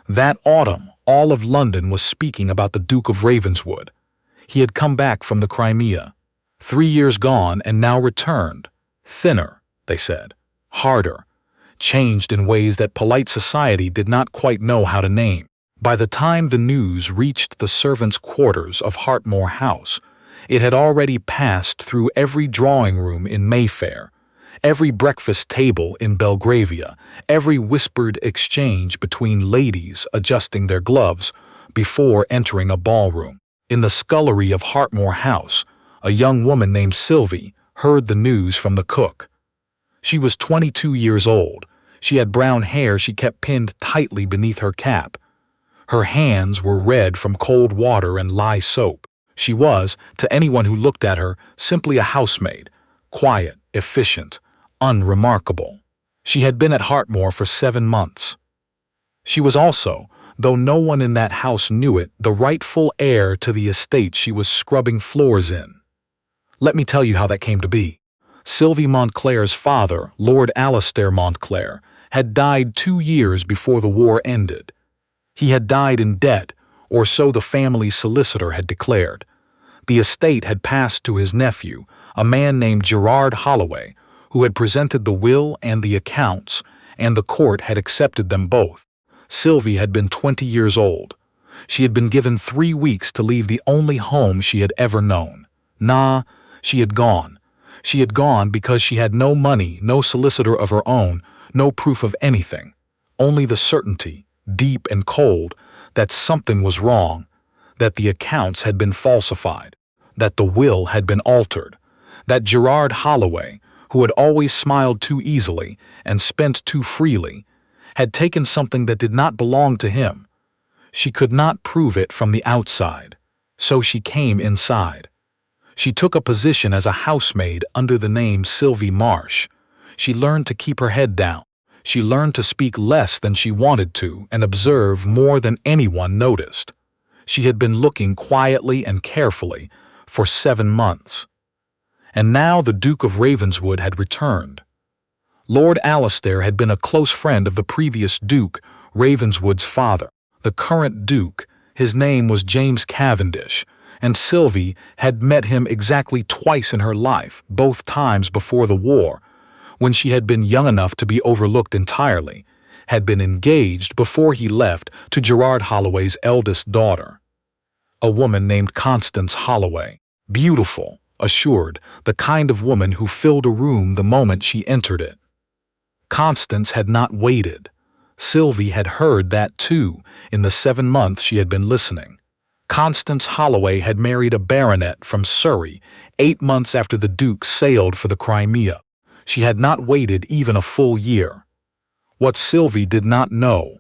That autumn, all of London was speaking about the Duke of Ravenswood. He had come back from the Crimea. 3 years gone and now returned. Thinner, they said, harder, changed in ways that polite society did not quite know how to name. By the time the news reached the servants' quarters of Hartmore House, it had already passed through every drawing room in Mayfair, every breakfast table in Belgravia, every whispered exchange between ladies adjusting their gloves before entering a ballroom. In the scullery of Hartmore House, a young woman named Sylvie heard the news from the cook. She was 22 years old. She had brown hair she kept pinned tightly beneath her cap. Her hands were red from cold water and lye soap. She was, to anyone who looked at her, simply a housemaid, quiet, efficient, unremarkable. She had been at Hartmore for 7 months. She was also, though no one in that house knew it, the rightful heir to the estate she was scrubbing floors in. Let me tell you how that came to be. Sylvie Montclair's father, Lord Alistair Montclair, had died 2 years before the war ended. He had died in debt, or so the family solicitor had declared. The estate had passed to his nephew, a man named Gerard Holloway, who had presented the will and the accounts, and the court had accepted them both. Sylvie had been 20 years old. She had been given 3 weeks to leave the only home she had ever known. She had gone. She had gone because she had no money, no solicitor of her own, no proof of anything. Only the certainty, deep and cold, that something was wrong, that the accounts had been falsified, that the will had been altered, that Gerard Holloway, who had always smiled too easily and spent too freely, had taken something that did not belong to him. She could not prove it from the outside, so she came inside. She took a position as a housemaid under the name Sylvie Marsh. She learned to keep her head down. She learned to speak less than she wanted to and observe more than anyone noticed. She had been looking quietly and carefully for 7 months. And now the Duke of Ravenswood had returned. Lord Alistair had been a close friend of the previous Duke, Ravenswood's father. The current Duke, his name was James Cavendish, and Sylvie had met him exactly twice in her life, both times before the war, when she had been young enough to be overlooked entirely, had been engaged before he left to Gerard Holloway's eldest daughter, a woman named Constance Holloway, beautiful, assured, the kind of woman who filled a room the moment she entered it. Constance had not waited. Sylvie had heard that too in the 7 months she had been listening. Constance Holloway had married a baronet from Surrey 8 months after the Duke sailed for the Crimea. She had not waited even a full year. What Sylvie did not know,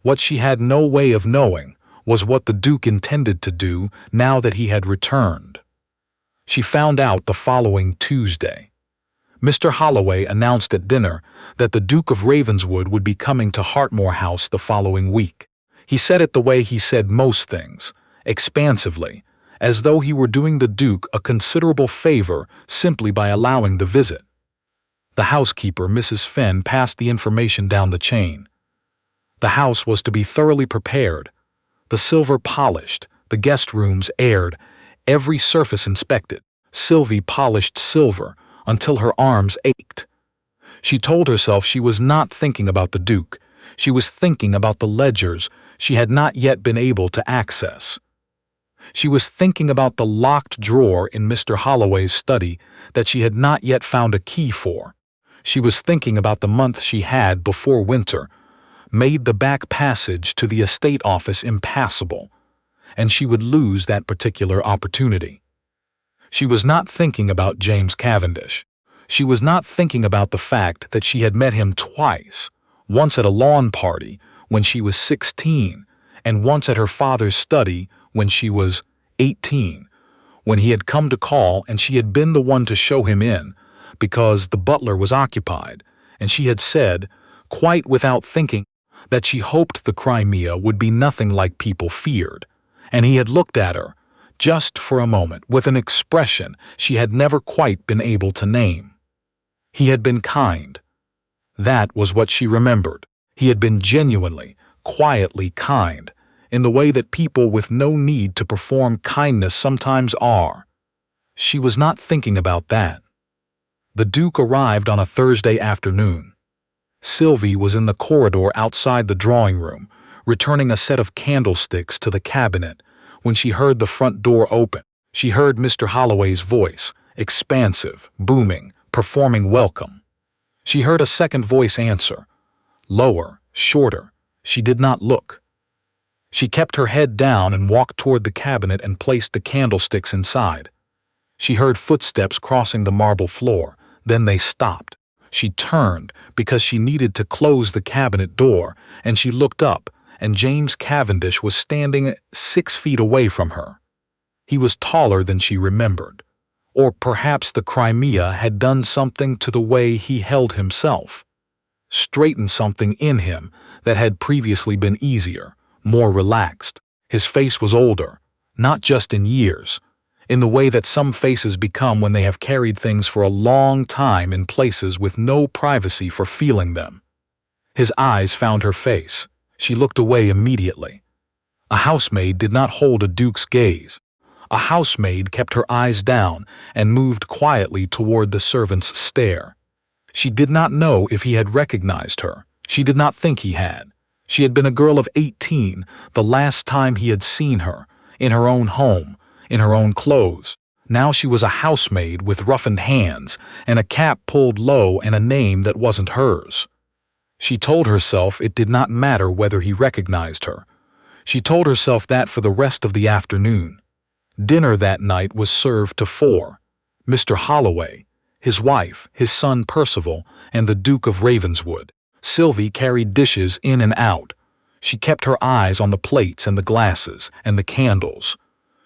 what she had no way of knowing, was what the Duke intended to do now that he had returned. She found out the following Tuesday. Mr. Holloway announced at dinner that the Duke of Ravenswood would be coming to Hartmore House the following week. He said it the way he said most things, expansively, as though he were doing the Duke a considerable favor simply by allowing the visit. The housekeeper, Mrs. Fenn, passed the information down the chain. The house was to be thoroughly prepared, the silver polished, the guest rooms aired, every surface inspected. Sylvie polished silver until her arms ached. She told herself she was not thinking about the Duke. She was thinking about the ledgers she had not yet been able to access. She was thinking about the locked drawer in Mr. Holloway's study that she had not yet found a key for. She was thinking about the month she had, before winter, made the back passage to the estate office impassable, and she would lose that particular opportunity. She was not thinking about James Cavendish. She was not thinking about the fact that she had met him twice, once at a lawn party when she was 16, and once at her father's study when she was 18, when he had come to call and she had been the one to show him in, because the butler was occupied, and she had said, quite without thinking, that she hoped the Crimea would be nothing like people feared, and he had looked at her, just for a moment, with an expression she had never quite been able to name. He had been kind. That was what she remembered. He had been genuinely, quietly kind, in the way that people with no need to perform kindness sometimes are. She was not thinking about that. The Duke arrived on a Thursday afternoon. Sylvie was in the corridor outside the drawing room, returning a set of candlesticks to the cabinet, when she heard the front door open. She heard Mr. Holloway's voice, expansive, booming, performing welcome. She heard a second voice answer, lower, shorter. She did not look. She kept her head down and walked toward the cabinet and placed the candlesticks inside. She heard footsteps crossing the marble floor, then they stopped. She turned because she needed to close the cabinet door, and she looked up, and James Cavendish was standing 6 feet away from her. He was taller than she remembered, or perhaps the Crimea had done something to the way he held himself, straightened something in him that had previously been easier, more relaxed. His face was older, not just in years, in the way that some faces become when they have carried things for a long time in places with no privacy for feeling them. His eyes found her face. She looked away immediately. A housemaid did not hold a duke's gaze. A housemaid kept her eyes down and moved quietly toward the servant's stare. She did not know if he had recognized her. She did not think he had. She had been a girl of 18 the last time he had seen her, in her own home, in her own clothes. Now she was a housemaid with roughened hands and a cap pulled low and a name that wasn't hers. She told herself it did not matter whether he recognized her. She told herself that for the rest of the afternoon. Dinner that night was served to 4. Mr. Holloway, his wife, his son Percival, and the Duke of Ravenswood. Sylvie carried dishes in and out. She kept her eyes on the plates and the glasses and the candles.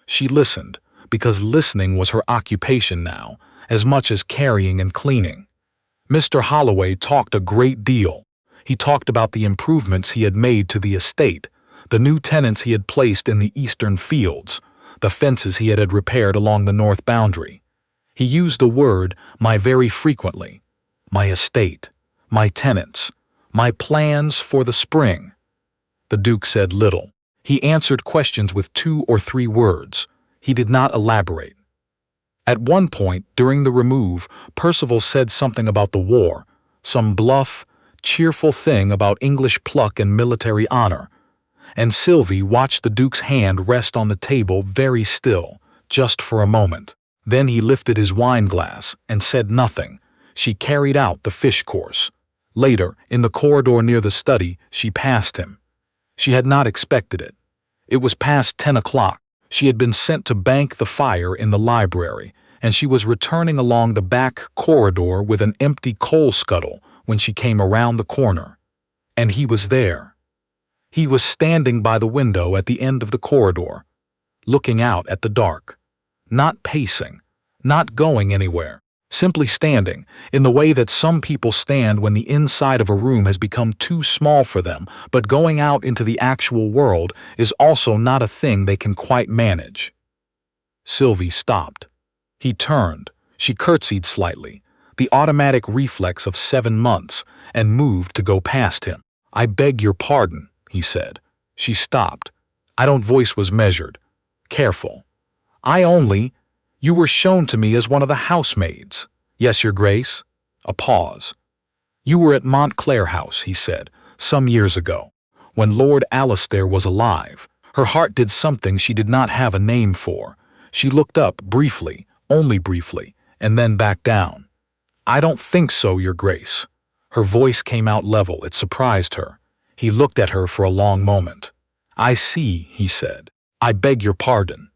She listened, because listening was her occupation now, as much as carrying and cleaning. Mr. Holloway talked a great deal. He talked about the improvements he had made to the estate, the new tenants he had placed in the eastern fields, the fences he had repaired along the north boundary. He used the word "my" very frequently. My estate, my tenants, my plans for the spring. The Duke said little. He answered questions with 2 or 3 words. He did not elaborate. At one point, during the remove, Percival said something about the war, some bluff, cheerful thing about English pluck and military honor, and Sylvie watched the Duke's hand rest on the table very still, just for a moment. Then he lifted his wine glass and said nothing. She carried out the fish course. Later, in the corridor near the study, she passed him. She had not expected it. It was past 10 o'clock. She had been sent to bank the fire in the library, and she was returning along the back corridor with an empty coal scuttle when she came around the corner. And he was there. He was standing by the window at the end of the corridor, looking out at the dark, not pacing, not going anywhere, simply standing in the way that some people stand when the inside of a room has become too small for them, but going out into the actual world is also not a thing they can quite manage. Sylvie stopped. He turned. She curtsied slightly, the automatic reflex of 7 months, and moved to go past him. "I beg your pardon," he said. She stopped. Voice was measured, careful. You were shown to me as one of the housemaids." "Yes, Your Grace." A pause. "You were at Montclair House," he said, "some years ago, when Lord Alistair was alive." Her heart did something she did not have a name for. She looked up briefly, only briefly, and then back down. "I don't think so, Your Grace." Her voice came out level. It surprised her. He looked at her for a long moment. "I see," he said. "I beg your pardon."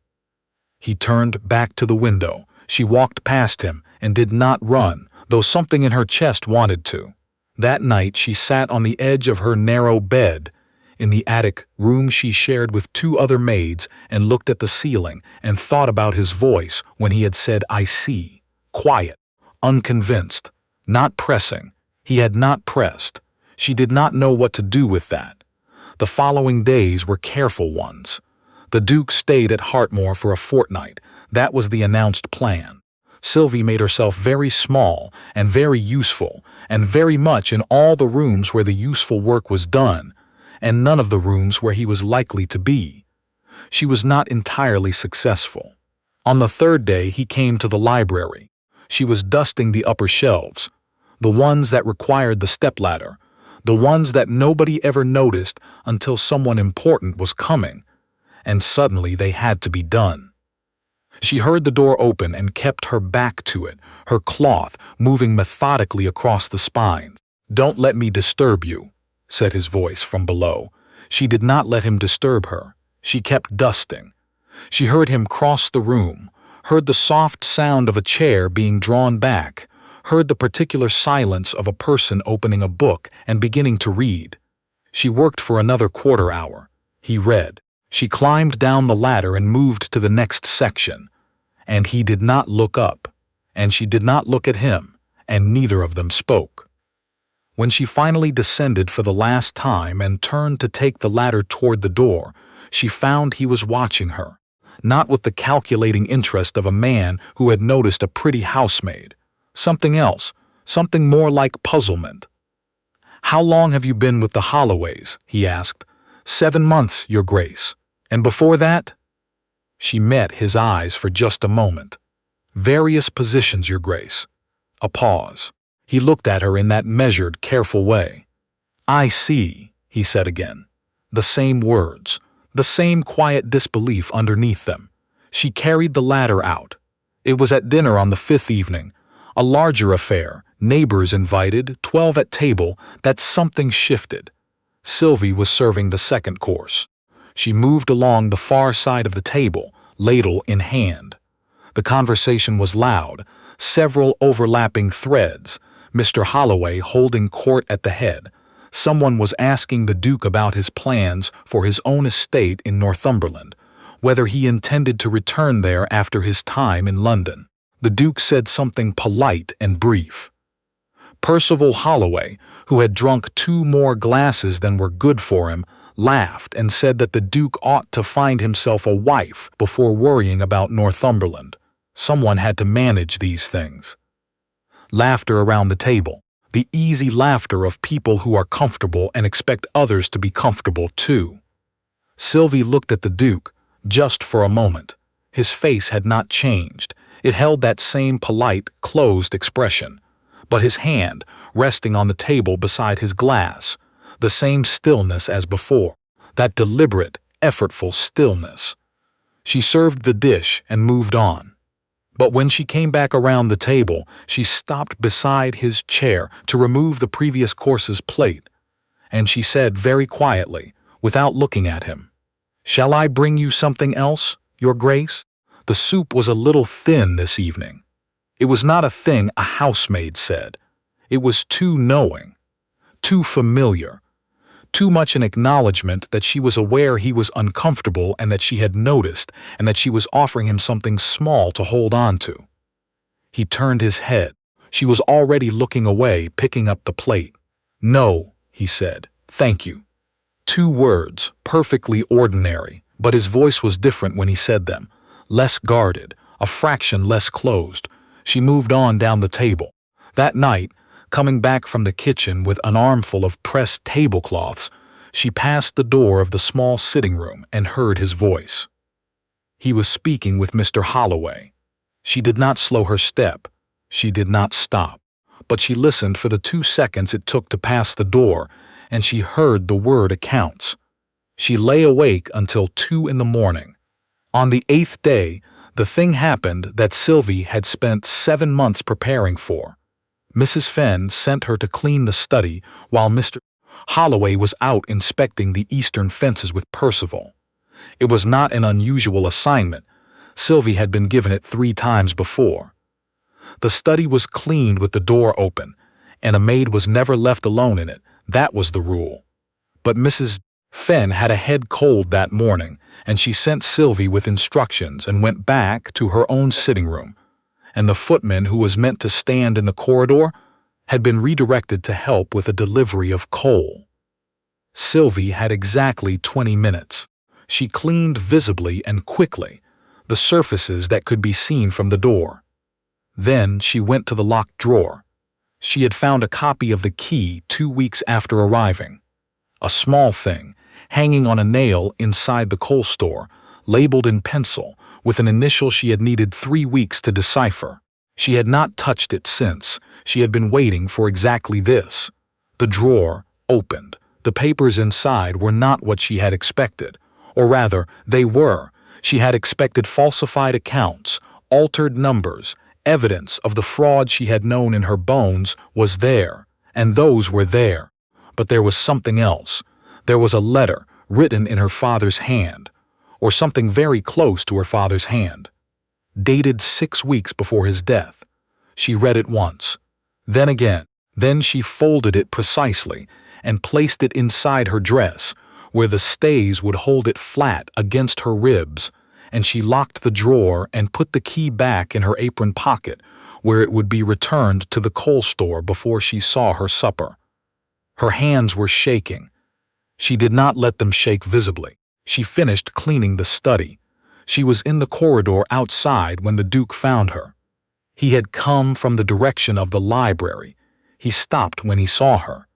He turned back to the window. She walked past him and did not run, though something in her chest wanted to. That night she sat on the edge of her narrow bed in the attic room she shared with 2 other maids and looked at the ceiling and thought about his voice when he had said "I see," quiet, unconvinced, not pressing. He had not pressed. She did not know what to do with that. The following days were careful ones. The Duke stayed at Hartmore for a fortnight. That was the announced plan. Sylvie made herself very small and very useful, and very much in all the rooms where the useful work was done, and none of the rooms where he was likely to be. She was not entirely successful. On the third day, he came to the library. She was dusting the upper shelves, the ones that required the stepladder, the ones that nobody ever noticed until someone important was coming, and suddenly they had to be done. She heard the door open and kept her back to it, her cloth moving methodically across the spines. "Don't let me disturb you," said his voice from below. She did not let him disturb her. She kept dusting. She heard him cross the room, heard the soft sound of a chair being drawn back, heard the particular silence of a person opening a book and beginning to read. She worked for another quarter hour. He read. She climbed down the ladder and moved to the next section. And he did not look up, and she did not look at him, and neither of them spoke. When she finally descended for the last time and turned to take the ladder toward the door, she found he was watching her, not with the calculating interest of a man who had noticed a pretty housemaid. Something else, something more like puzzlement. "How long have you been with the Holloways?" he asked. "7 months, Your Grace. And before that?" She met his eyes for just a moment. "Various positions, Your Grace." A pause. He looked at her in that measured, careful way. "I see," he said again. The same words, the same quiet disbelief underneath them. She carried the ladder out. It was at dinner on the 5th evening, a larger affair, neighbors invited, 12 at table, that something shifted. Sylvie was serving the second course. She moved along the far side of the table, ladle in hand. The conversation was loud, several overlapping threads, Mr. Holloway holding court at the head. Someone was asking the Duke about his plans for his own estate in Northumberland, whether he intended to return there after his time in London. The Duke said something polite and brief. Percival Holloway, who had drunk 2 more glasses than were good for him, laughed and said that the Duke ought to find himself a wife before worrying about Northumberland. Someone had to manage these things. Laughter around the table, the easy laughter of people who are comfortable and expect others to be comfortable too. Sylvie looked at the Duke, just for a moment. His face had not changed. It held that same polite, closed expression. But his hand, resting on the table beside his glass, the same stillness as before, that deliberate, effortful stillness. She served the dish and moved on. But when she came back around the table, she stopped beside his chair to remove the previous course's plate, and she said very quietly, without looking at him, "Shall I bring you something else, Your Grace?" The soup was a little thin this evening. It was not a thing a housemaid said. It was too knowing, too familiar, too much an acknowledgement that she was aware he was uncomfortable and that she had noticed and that she was offering him something small to hold on to. He turned his head. She was already looking away, picking up the plate. "No," he said, "thank you." 2 words, perfectly ordinary, but his voice was different when he said them, less guarded, a fraction less closed. She moved on down the table. That night, coming back from the kitchen with an armful of pressed tablecloths, she passed the door of the small sitting room and heard his voice. He was speaking with Mr. Holloway. She did not slow her step. She did not stop. But she listened for the 2 seconds it took to pass the door, and she heard the word accounts. She lay awake until 2 in the morning. On the 8th day, the thing happened that Sylvie had spent 7 months preparing for. Mrs. Fenn sent her to clean the study while Mr. Holloway was out inspecting the eastern fences with Percival. It was not an unusual assignment. Sylvie had been given it 3 times before. The study was cleaned with the door open, and a maid was never left alone in it. That was the rule. But Mrs. Fenn had a head cold that morning, and she sent Sylvie with instructions and went back to her own sitting room, and the footman who was meant to stand in the corridor had been redirected to help with a delivery of coal. Sylvie had exactly 20 minutes. She cleaned visibly and quickly the surfaces that could be seen from the door. Then she went to the locked drawer. She had found a copy of the key 2 weeks after arriving. A small thing, hanging on a nail inside the coal store, labeled in pencil, with an initial she had needed 3 weeks to decipher. She had not touched it since. She had been waiting for exactly this. The drawer opened. The papers inside were not what she had expected. Or rather, they were. She had expected falsified accounts, altered numbers. Evidence of the fraud she had known in her bones was there, and those were there. But there was something else. There was a letter written in her father's hand, or something very close to her father's hand, dated 6 weeks before his death. She read it once, then again. Then she folded it precisely and placed it inside her dress, where the stays would hold it flat against her ribs, and she locked the drawer and put the key back in her apron pocket, where it would be returned to the coal store before she saw her supper. Her hands were shaking. She did not let them shake visibly. She finished cleaning the study. She was in the corridor outside when the Duke found her. He had come from the direction of the library. He stopped when he saw her.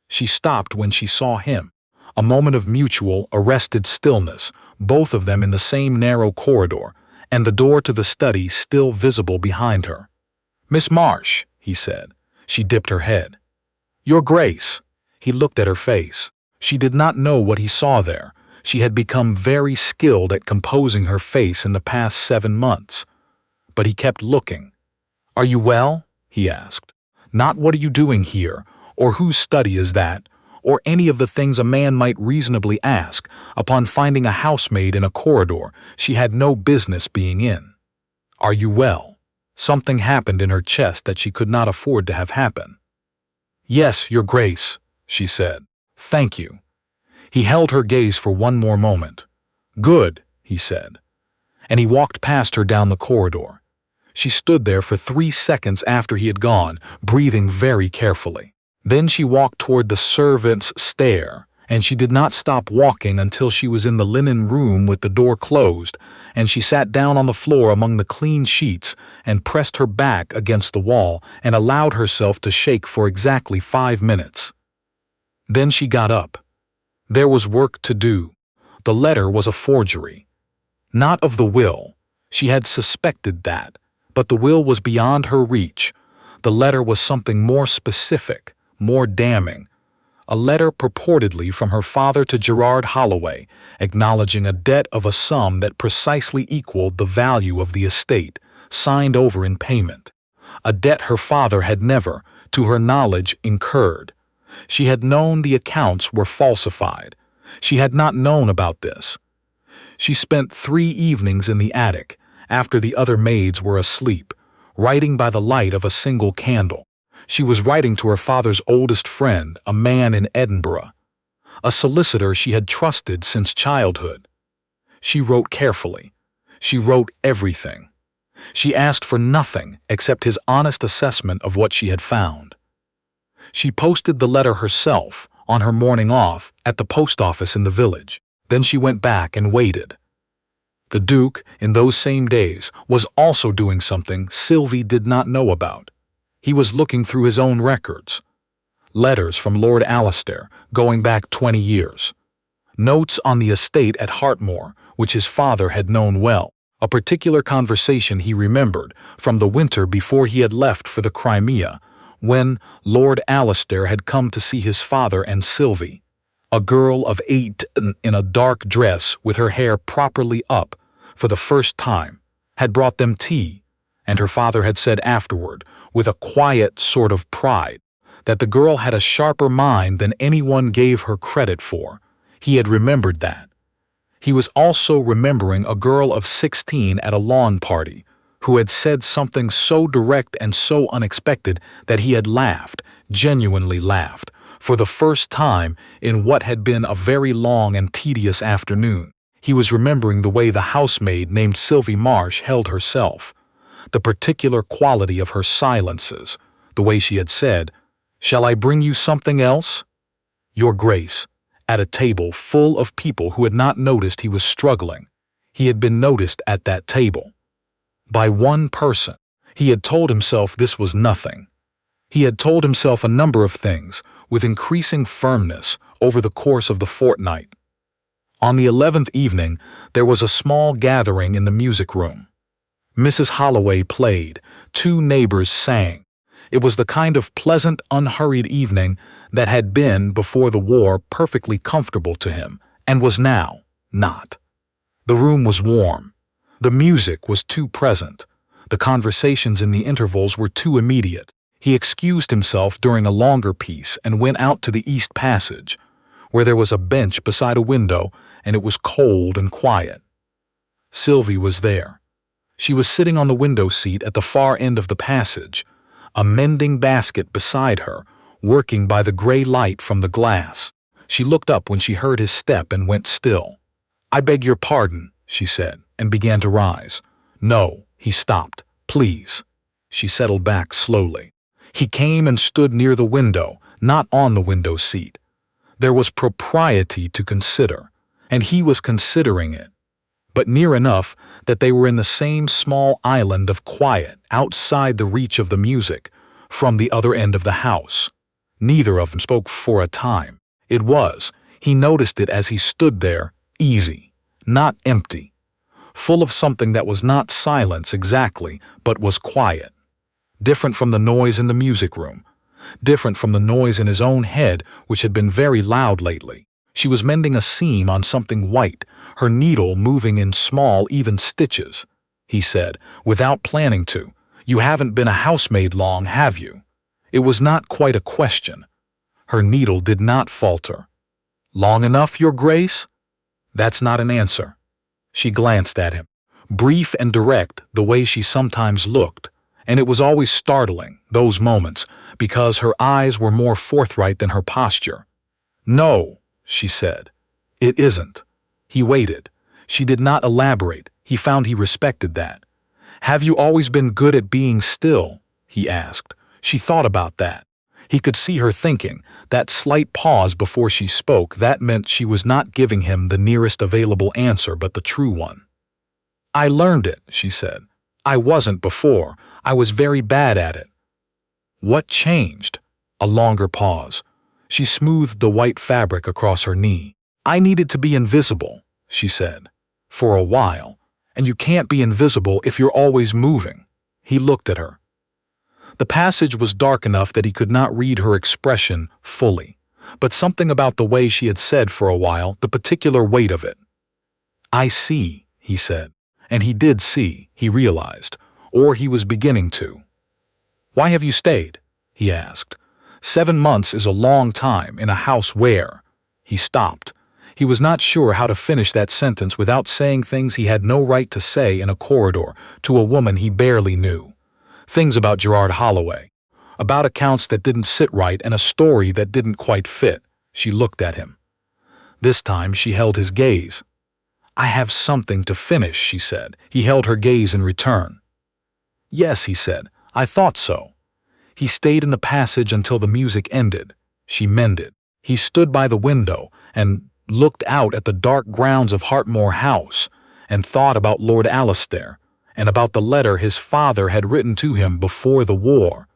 She stopped when she saw him. A moment of mutual, arrested stillness, both of them in the same narrow corridor, and the door to the study still visible behind her. "Miss Marsh," he said. She dipped her head. "Your Grace." He looked at her face. She did not know what he saw there. She had become very skilled at composing her face in the past 7 months. But he kept looking. "Are you well?" he asked. Not "what are you doing here?" or "whose study is that?" or any of the things a man might reasonably ask upon finding a housemaid in a corridor she had no business being in. "Are you well?" Something happened in her chest that she could not afford to have happen. "Yes, Your Grace," she said. "Thank you." He held her gaze for one more moment. "Good," he said. And he walked past her down the corridor. She stood there for 3 seconds after he had gone, breathing very carefully. Then she walked toward the servants' stair, and she did not stop walking until she was in the linen room with the door closed, and she sat down on the floor among the clean sheets and pressed her back against the wall and allowed herself to shake for exactly 5 minutes. Then she got up. There was work to do. The letter was a forgery. Not of the will. She had suspected that, but the will was beyond her reach. The letter was something more specific, more damning. A letter purportedly from her father to Gerard Holloway, acknowledging a debt of a sum that precisely equaled the value of the estate, signed over in payment. A debt her father had never, to her knowledge, incurred. She had known the accounts were falsified. She had not known about this. She spent 3 evenings in the attic, after the other maids were asleep, writing by the light of a single candle. She was writing to her father's oldest friend, a man in Edinburgh, a solicitor she had trusted since childhood. She wrote carefully. She wrote everything. She asked for nothing except his honest assessment of what she had found. She posted the letter herself, on her morning off, at the post office in the village. Then she went back and waited. The Duke, in those same days, was also doing something Sylvie did not know about. He was looking through his own records. Letters from Lord Alistair, going back 20 years. Notes on the estate at Hartmoor, which his father had known well. A particular conversation he remembered from the winter before he had left for the Crimea, when Lord Alistair had come to see his father and Sylvie. A girl of 8 in a dark dress with her hair properly up, for the first time, had brought them tea, and her father had said afterward, with a quiet sort of pride, that the girl had a sharper mind than anyone gave her credit for. He had remembered that. He was also remembering a girl of 16 at a lawn party, who had said something so direct and so unexpected that he had laughed, genuinely laughed, for the first time in what had been a very long and tedious afternoon. He was remembering the way the housemaid named Sylvie Marsh held herself, the particular quality of her silences, the way she had said, "Shall I bring you something else?" "Your Grace," at a table full of people who had not noticed he was struggling. He had been noticed at that table. By one person. He had told himself this was nothing. He had told himself a number of things, with increasing firmness, over the course of the fortnight. On the 11th evening, there was a small gathering in the music room. Mrs. Holloway played, 2 neighbors sang. It was the kind of pleasant, unhurried evening that had been, before the war, perfectly comfortable to him, and was now not. The room was warm. The music was too present. The conversations in the intervals were too immediate. He excused himself during a longer piece and went out to the East Passage, where there was a bench beside a window, and it was cold and quiet. Sylvie was there. She was sitting on the window seat at the far end of the passage, a mending basket beside her, working by the gray light from the glass. She looked up when she heard his step and went still. "I beg your pardon," she said, and began to rise. "No," he stopped. "Please." She settled back slowly. He came and stood near the window, not on the window seat. There was propriety to consider, and he was considering it, but near enough that they were in the same small island of quiet outside the reach of the music from the other end of the house. Neither of them spoke for a time. It was, he noticed it as he stood there, easy, not empty, full of something that was not silence exactly, but was quiet. Different from the noise in the music room, different from the noise in his own head, which had been very loud lately. She was mending a seam on something white, her needle moving in small, even stitches. He said, without planning to, "You haven't been a housemaid long, have you?" It was not quite a question. Her needle did not falter. "Long enough, Your Grace?" "That's not an answer." She glanced at him, brief and direct the way she sometimes looked, and it was always startling, those moments, because her eyes were more forthright than her posture. "No," she said. "It isn't." He waited. She did not elaborate. He found he respected that. "Have you always been good at being still?" he asked. She thought about that. He could see her thinking. That slight pause before she spoke, that meant she was not giving him the nearest available answer but the true one. "I learned it," she said. "I wasn't before. I was very bad at it." "What changed?" A longer pause. She smoothed the white fabric across her knee. "I needed to be invisible," she said. "For a while. And you can't be invisible if you're always moving." He looked at her. The passage was dark enough that he could not read her expression fully, but something about the way she had said for a while, the particular weight of it. "I see," he said. And he did see, he realized, or he was beginning to. "Why have you stayed?" he asked. 7 months is a long time in a house where... He stopped. He was not sure how to finish that sentence without saying things he had no right to say in a corridor to a woman he barely knew. Things about Gerard Holloway, about accounts that didn't sit right and a story that didn't quite fit. She looked at him. This time she held his gaze. "I have something to finish," she said. He held her gaze in return. "Yes," he said. "I thought so." He stayed in the passage until the music ended. She mended. He stood by the window and looked out at the dark grounds of Hartmore House and thought about Lord Alistair and about the letter his father had written to him before the war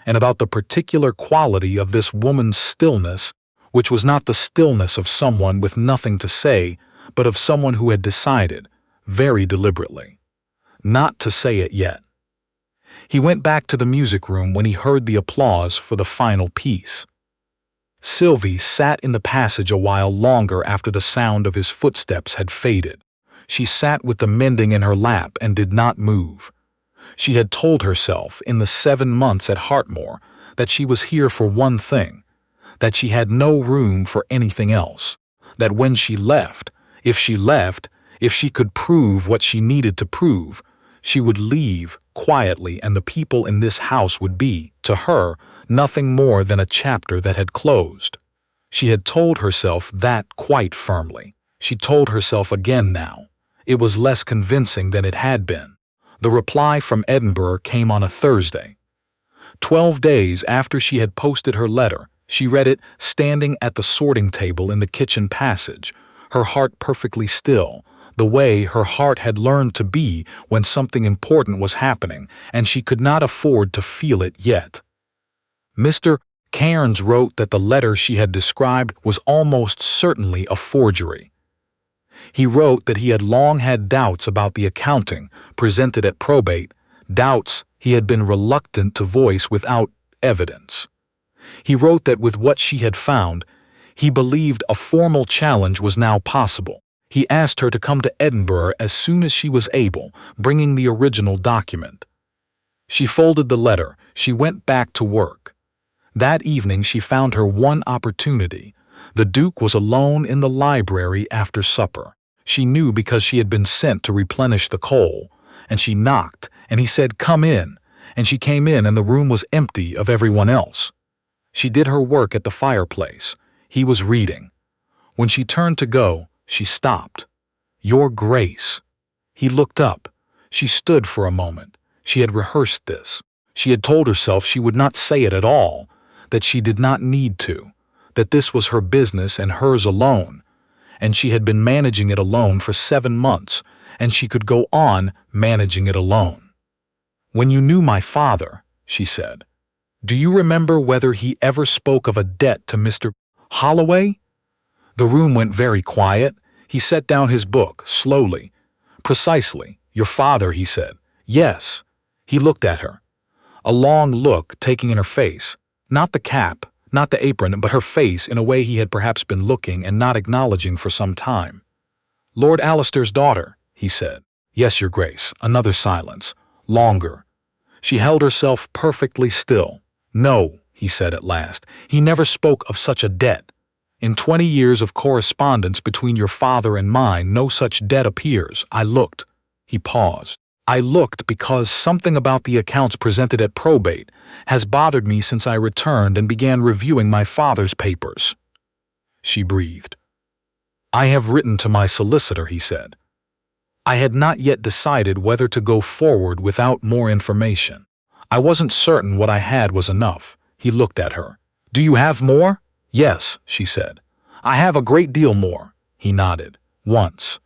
and about the particular quality of this woman's stillness, which was not the stillness of someone with nothing to say, but of someone who had decided, very deliberately, not to say it yet. He went back to the music room when he heard the applause for the final piece. Sylvie sat in the passage a while longer after the sound of his footsteps had faded. She sat with the mending in her lap and did not move. She had told herself in the 7 months at Hartmore that she was here for one thing, that she had no room for anything else, that when she left, if she could prove what she needed to prove, she would leave quietly and the people in this house would be, to her, nothing more than a chapter that had closed. She had told herself that quite firmly. She told herself again now. It was less convincing than it had been. The reply from Edinburgh came on a Thursday. 12 days after she had posted her letter, she read it standing at the sorting table in the kitchen passage, her heart perfectly still, the way her heart had learned to be when something important was happening, and she could not afford to feel it yet. "Mr. Cairns wrote that the letter she had described was almost certainly a forgery. He wrote that he had long had doubts about the accounting presented at probate, doubts he had been reluctant to voice without evidence. He wrote that with what she had found, he believed a formal challenge was now possible. He asked her to come to Edinburgh as soon as she was able, bringing the original document. She folded the letter. She went back to work. That evening she found her one opportunity. The Duke was alone in the library after supper. She knew because she had been sent to replenish the coal, and she knocked, and he said, "Come in," and she came in, and the room was empty of everyone else. She did her work at the fireplace. He was reading. When she turned to go, she stopped. "Your Grace." He looked up. She stood for a moment. She had rehearsed this. She had told herself she would not say it at all, that she did not need to, that this was her business and hers alone, and she had been managing it alone for 7 months, and she could go on managing it alone. "When you knew my father," she said, "do you remember whether he ever spoke of a debt to Mr. Holloway?" The room went very quiet. He set down his book, slowly. "Precisely. Your father," he said. "Yes." He looked at her. A long look taking in her face. Not the cap, not the apron, but her face in a way he had perhaps been looking and not acknowledging for some time. "Lord Alistair's daughter," he said. "Yes, Your Grace." Another silence. Longer. She held herself perfectly still. "No," he said at last. "He never spoke of such a debt. In 20 years of correspondence between your father and mine, no such debt appears. I looked." He paused. "I looked because something about the accounts presented at probate has bothered me since I returned and began reviewing my father's papers." She breathed. "I have written to my solicitor," he said. "I had not yet decided whether to go forward without more information. I wasn't certain what I had was enough." He looked at her. "Do you have more?" "Yes," she said. "I have a great deal more." He nodded. "Once."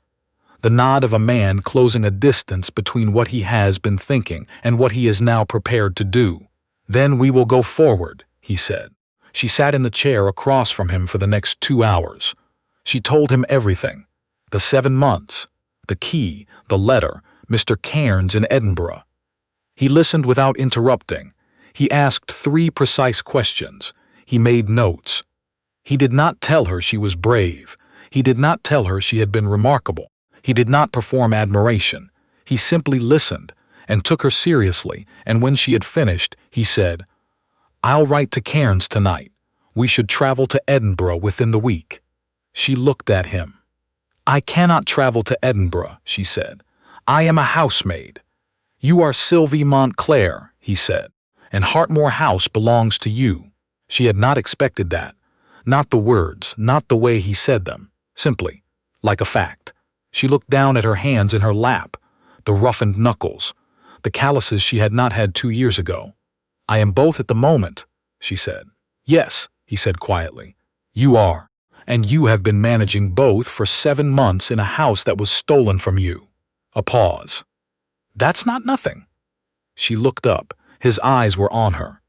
The nod of a man closing a distance between what he has been thinking and what he is now prepared to do. "Then we will go forward," he said. She sat in the chair across from him for the next 2 hours. She told him everything. The 7 months, the key, the letter, Mr. Cairns in Edinburgh. He listened without interrupting. He asked 3 precise questions. He made notes. He did not tell her she was brave. He did not tell her she had been remarkable. He did not perform admiration. He simply listened and took her seriously, and when she had finished, he said, "I'll write to Cairns tonight. We should travel to Edinburgh within the week." She looked at him. "I cannot travel to Edinburgh," she said. "I am a housemaid." "You are Sylvie Montclair," he said, "and Hartmore House belongs to you." She had not expected that. Not the words, not the way he said them. Simply, like a fact. She looked down at her hands in her lap, the roughened knuckles, the calluses she had not had 2 years ago. "I am both at the moment," she said. "Yes," he said quietly. "You are, and you have been managing both for 7 months in a house that was stolen from you." A pause. "That's not nothing." She looked up. His eyes were on her.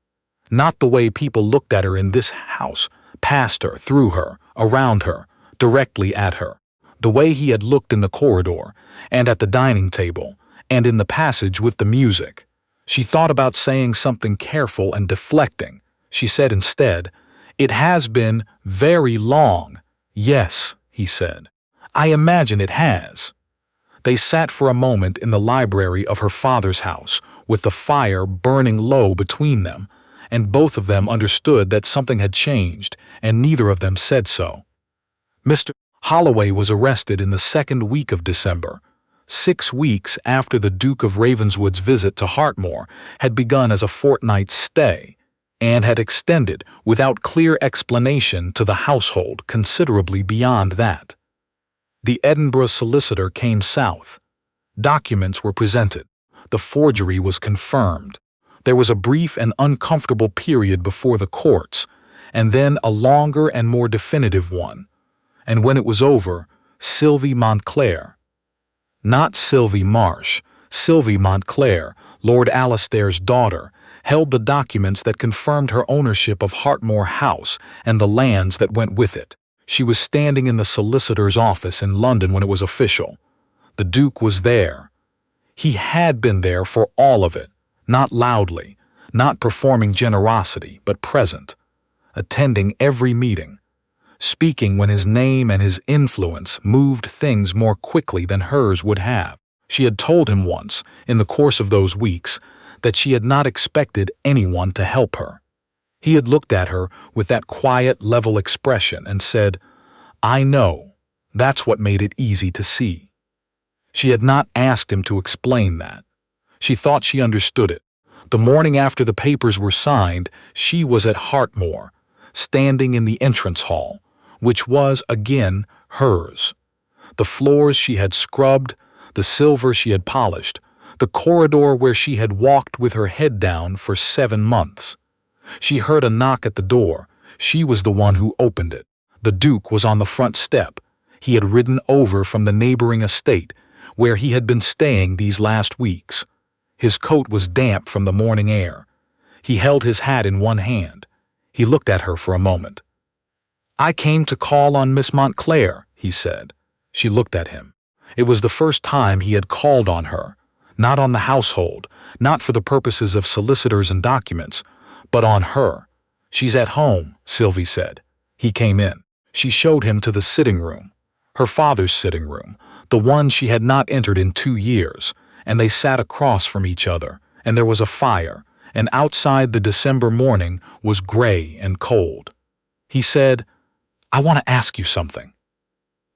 Not the way people looked at her in this house, past her, through her, around her, directly at her. The way he had looked in the corridor, and at the dining table, and in the passage with the music. She thought about saying something careful and deflecting. She said instead, "It has been very long." "Yes," he said. "I imagine it has." They sat for a moment in the library of her father's house, with the fire burning low between them, and both of them understood that something had changed, and neither of them said so. Mr. Holloway was arrested in the 2nd week of December, 6 weeks after the Duke of Ravenswood's visit to Hartmore had begun as a fortnight's stay, and had extended, without clear explanation, to the household considerably beyond that. The Edinburgh solicitor came south. Documents were presented. The forgery was confirmed. There was a brief and uncomfortable period before the courts, and then a longer and more definitive one. And when it was over, Sylvie Montclair. Not Sylvie Marsh, Sylvie Montclair, Lord Alistair's daughter, held the documents that confirmed her ownership of Hartmore House and the lands that went with it. She was standing in the solicitor's office in London when it was official. The Duke was there. He had been there for all of it, not loudly, not performing generosity, but present, attending every meeting, speaking when his name and his influence moved things more quickly than hers would have. She had told him once, in the course of those weeks, that she had not expected anyone to help her. He had looked at her with that quiet, level expression and said, "I know, that's what made it easy to see." She had not asked him to explain that. She thought she understood it. The morning after the papers were signed, she was at Hartmore, standing in the entrance hall, which was, again, hers. The floors she had scrubbed, the silver she had polished, the corridor where she had walked with her head down for 7 months. She heard a knock at the door. She was the one who opened it. The Duke was on the front step. He had ridden over from the neighboring estate, where he had been staying these last weeks. His coat was damp from the morning air. He held his hat in one hand. He looked at her for a moment. "I came to call on Miss Montclair," he said. She looked at him. It was the first time he had called on her, not on the household, not for the purposes of solicitors and documents, but on her. "She's at home," Sylvie said. He came in. She showed him to the sitting room, her father's sitting room, the one she had not entered in 2 years, and they sat across from each other, and there was a fire, and outside the December morning was gray and cold. He said, "I want to ask you something."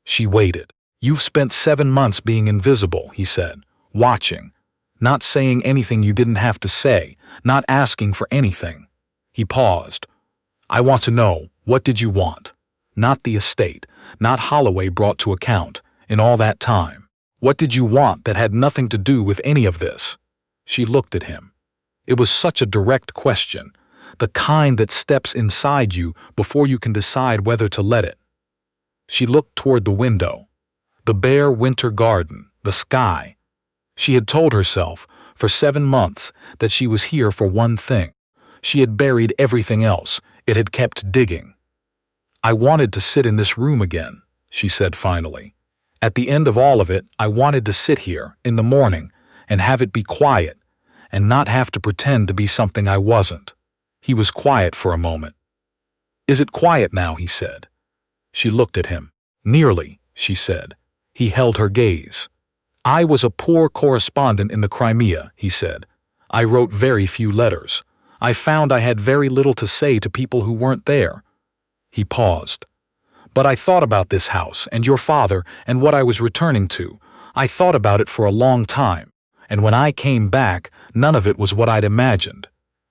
She waited. "You've spent 7 months being invisible," he said, "watching, not saying anything you didn't have to say, not asking for anything." He paused. "I want to know, what did you want? Not the estate, not Holloway brought to account, in all that time. What did you want that had nothing to do with any of this?" She looked at him. It was such a direct question, the kind that steps inside you before you can decide whether to let it. She looked toward the window, the bare winter garden, the sky. She had told herself, for 7 months, that she was here for one thing. She had buried everything else. It had kept digging. "I wanted to sit in this room again," she said finally. "At the end of all of it, I wanted to sit here, in the morning, and have it be quiet, and not have to pretend to be something I wasn't." He was quiet for a moment. "Is it quiet now?" he said. She looked at him. "Nearly," she said. He held her gaze. "I was a poor correspondent in the Crimea," he said. "I wrote very few letters. I found I had very little to say to people who weren't there." He paused. "But I thought about this house, and your father, and what I was returning to. I thought about it for a long time, and when I came back, none of it was what I'd imagined.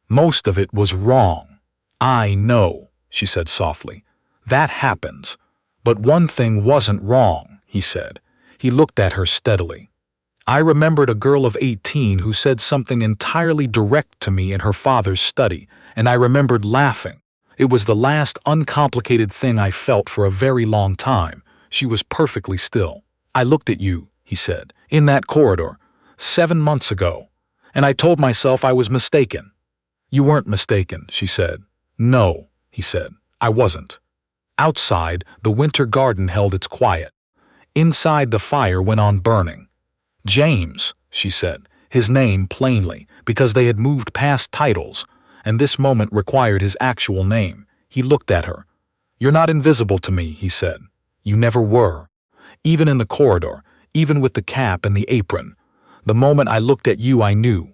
Most of it was wrong. I know," she said softly. "That happens. But one thing wasn't wrong," he said. He looked at her steadily. "I remembered a girl of 18 who said something entirely direct to me in her father's study, and I remembered laughing. It was the last uncomplicated thing I felt for a very long time. She was perfectly still. I looked at you," he said, "in that corridor, 7 months ago, and I told myself I was mistaken." "You weren't mistaken," she said. "No," he said, "I wasn't." Outside, the winter garden held its quiet. Inside, the fire went on burning. "James," she said, his name plainly, because they had moved past titles, and this moment required his actual name. He looked at her. "You're not invisible to me," he said. "You never were. Even in the corridor, even with the cap and the apron. The moment I looked at you, I knew."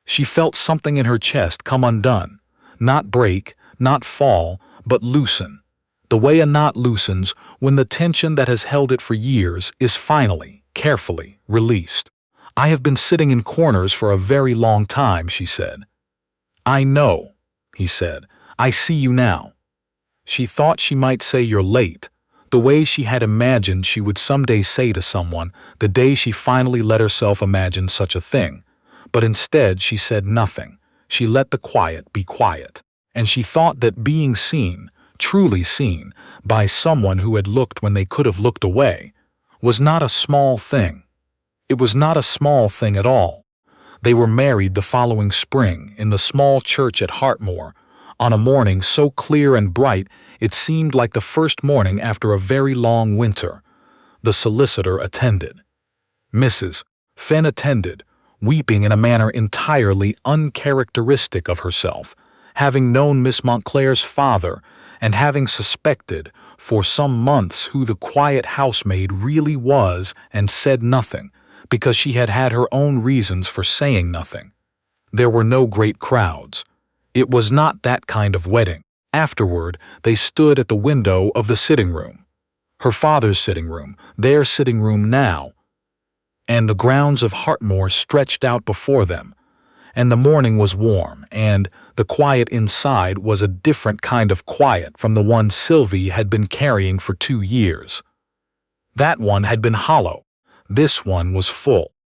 She felt something in her chest come undone. Not break, not fall, but loosen. The way a knot loosens when the tension that has held it for years is finally, carefully, released. "I have been sitting in corners for a very long time," she said. "I know," he said. "I see you now." She thought she might say "you're late," the way she had imagined she would someday say to someone the day she finally let herself imagine such a thing. But instead she said nothing. She let the quiet be quiet. And she thought that being seen, truly seen, by someone who had looked when they could have looked away, was not a small thing. It was not a small thing at all. They were married the following spring in the small church at Hartmoor, on a morning so clear and bright it seemed like the first morning after a very long winter. The solicitor attended. Mrs. Fenn attended, weeping in a manner entirely uncharacteristic of herself, having known Miss Montclair's father and having suspected for some months who the quiet housemaid really was, and said nothing, because she had had her own reasons for saying nothing. There were no great crowds. It was not that kind of wedding. Afterward, they stood at the window of the sitting room. Her father's sitting room, their sitting room now, and the grounds of Hartmoor stretched out before them, and the morning was warm, and the quiet inside was a different kind of quiet from the one Sylvie had been carrying for 2 years. That one had been hollow. This one was full.